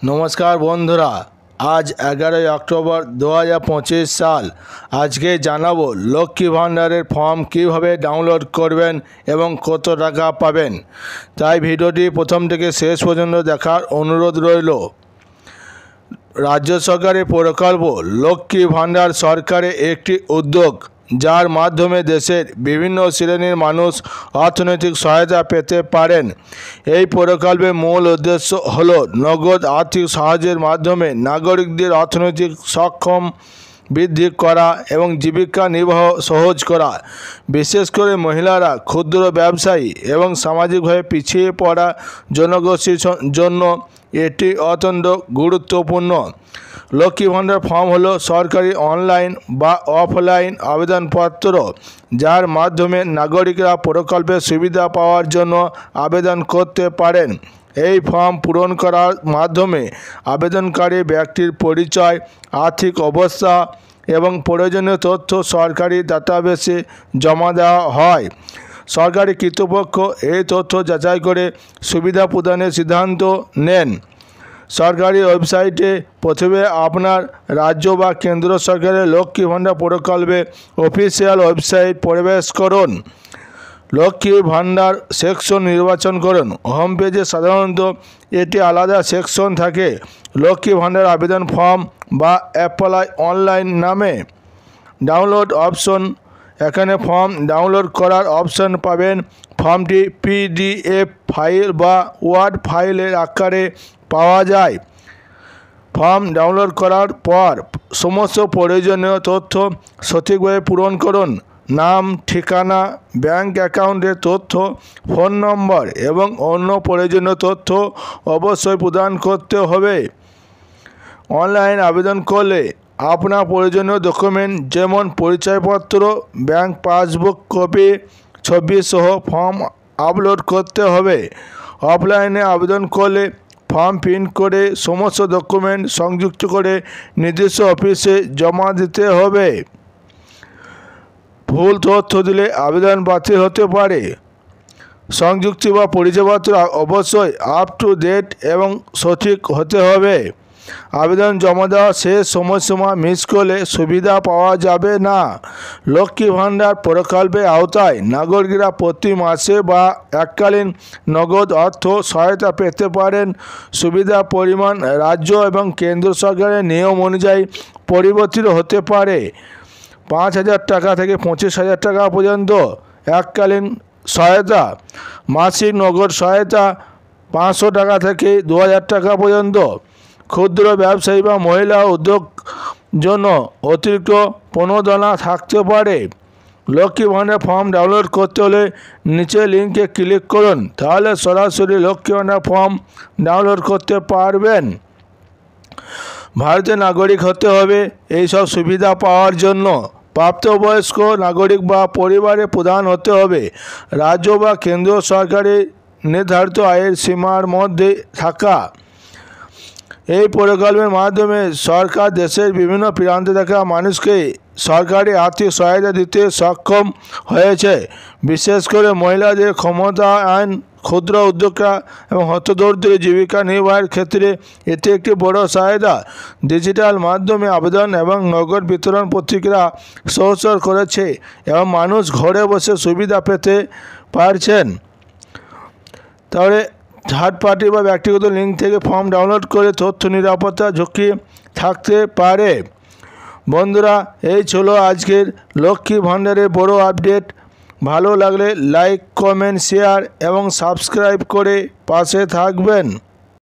नमस्कार बंधुरा आज 11 अक्टोबर 2025 साल आज के जानाबो लक्ष्मी भाण्डारेर फर्म किभाबे डाउनलोड करबेन एवं कत टाका पाबेन। ताई भिडियोटी प्रथम थेके शेष पर्यन्त देखार अनुरोध रइल। राज्य सरकारेर प्रकल्प लक्ष्मी भाण्डार सरकारेर एकटी उद्योग जार माध्यमे देशेर विभिन्न श्रेणीर मानुष अर्थनैतिक सहायता पेते पारेन। এই প্রকল্পের মূল উদ্দেশ্য হলো নগদ আর্থিক সাহায্যের মাধ্যমে নাগরিকদের অর্থনৈতিক সক্ষম বৃদ্ধি করা এবং জীবিকা নির্বাহ সহজ করা। বিশেষ করে মহিলারা, ক্ষুদ্র ব্যবসায়ী এবং সামাজিকভাবে পিছিয়ে পড়া জনগোষ্ঠীর জন্য এটি অত্যন্ত গুরুত্বপূর্ণ। লক্ষ্মী ভাণ্ডার ফর্ম হলো সরকারি অনলাইন বা অফলাইন আবেদনপত্র যার মাধ্যমে নাগরিকরা প্রকল্পের সুবিধা পাওয়ার জন্য আবেদন করতে পারেন। এই ফর্ম পূরণ করার মাধ্যমে আবেদনকারী ব্যক্তির পরিচয়, আর্থিক অবস্থা এবং প্রয়োজনীয় তথ্য সরকারি ডাটাবেসে জমা দেওয়া হয়। সরকারি কর্তৃপক্ষ এই তথ্য যাচাই করে সুবিধা প্রদানের সিদ্ধান্ত নেন। সরকারি ওয়েবসাইটে প্রথমে আপনার রাজ্য বা কেন্দ্র সরকারের লক্ষ্মী ভাণ্ডার প্রকল্পে অফিসিয়াল ওয়েবসাইট প্রবেশ করুন। লক্ষ্মী ভাণ্ডার সেকশন নির্বাচন করুন। হোম পেজে সাধারণত এটি আলাদা সেকশন থাকে লক্ষ্মী ভাণ্ডার আবেদন ফর্ম বা অ্যাপ্লাই অনলাইন নামে। ডাউনলোড অপশন, এখানে ফর্ম ডাউনলোড করার অপশন পাবেন। ফর্মটি পিডিএফ ফাইল বা ওয়ার্ড ফাইলের আকারে পাওয়া যায়। ফর্ম ডাউনলোড করার পর সমস্ত প্রয়োজনীয় তথ্য সঠিকভাবে পূরণ করুন। নাম, ঠিকানা, ব্যাংক অ্যাকাউন্টের তথ্য, ফোন নম্বর এবং অন্য প্রয়োজনীয় তথ্য অবশ্যই প্রদান করতে হবে। অনলাইন আবেদন করলে আপনার প্রয়োজনীয় ডকুমেন্ট যেমন পরিচয়পত্র, ব্যাংক পাসবুক কপি, ছবি সহ ফর্ম আপলোড করতে হবে। অফলাইনে আবেদন করলে ফর্ম প্রিন্ট করে সমস্ত ডকুমেন্ট সংযুক্ত করে নির্দিষ্ট অফিসে জমা দিতে হবে। ভুল তথ্য দিলে আবেদন বাতিল হতে পারে। সংযুক্তি বা পরিচয়পত্র অবশ্যই আপ টু ডেট এবং সঠিক হতে হবে। আবেদন জমা দেওয়ার শেষ সময়সীমা মিস করলে সুবিধা পাওয়া যাবে না। লক্ষ্মী ভাণ্ডার প্রকল্পের আওতায় নাগরিকরা প্রতি মাসে বা এককালীন নগদ অর্থ সহায়তা পেতে পারেন। সুবিধার পরিমাণ রাজ্য এবং কেন্দ্র সরকারের নিয়ম অনুযায়ী পরিবর্তিত হতে পারে। 5,000 টাকা থেকে 25,000 টাকা পর্যন্ত এককালীন সহায়তা। মাসিক নগদ সহায়তা 500 টাকা থেকে 2,000 টাকা পর্যন্ত। ক্ষুদ্র ব্যবসায়ী বা মহিলা উদ্যোগ জন্য অতিরিক্ত প্রণোদনা থাকতে পারে। লক্ষ্মী ভাণ্ডার ফর্ম ডাউনলোড করতে হলে নিচে লিঙ্কে ক্লিক করুন, তাহলে সরাসরি লক্ষ্মী ভাণ্ডার ফর্ম ডাউনলোড করতে পারবেন। ভারতের নাগরিক হতে হবে এই সব সুবিধা পাওয়ার জন্য। প্রাপ্তবয়স্ক নাগরিক বা পরিবারের প্রধান হতে হবে। রাজ্য বা কেন্দ্র সরকারের নির্ধারিত আয়ের সীমার মধ্যে থাকা। এই প্রকল্পের মাধ্যমে সরকার দেশের বিভিন্ন প্রান্তে থাকা মানুষকে সরকারি আর্থিক সহায়তা দিতে সক্ষম হয়েছে। বিশেষ করে মহিলাদের ক্ষমতায়ন, ক্ষুদ্র উদ্যোক্তা এবং হতদরিদ্র জীবিকা নির্বাহের ক্ষেত্রে এটি একটি বড় সহায়তা। ডিজিটাল মাধ্যমে আবেদন এবং নগদ বিতরণ প্রক্রিয়া সহজ করেছে এবং মানুষ ঘরে বসে সুবিধা পেতে পারছেন। তাহলে থার্ড পার্টি বা ব্যক্তিগত লিঙ্ক থেকে ফর্ম ডাউনলোড করে তথ্য নিরাপত্তা ঝুঁকি থাকতে পারে। বন্ধুরা, এই ছিল আজকের লক্ষ্মী ভাণ্ডারের বড় আপডেট। ভালো লাগলে লাইক, কমেন্ট, শেয়ার এবং সাবস্ক্রাইব করে পাশে থাকবেন।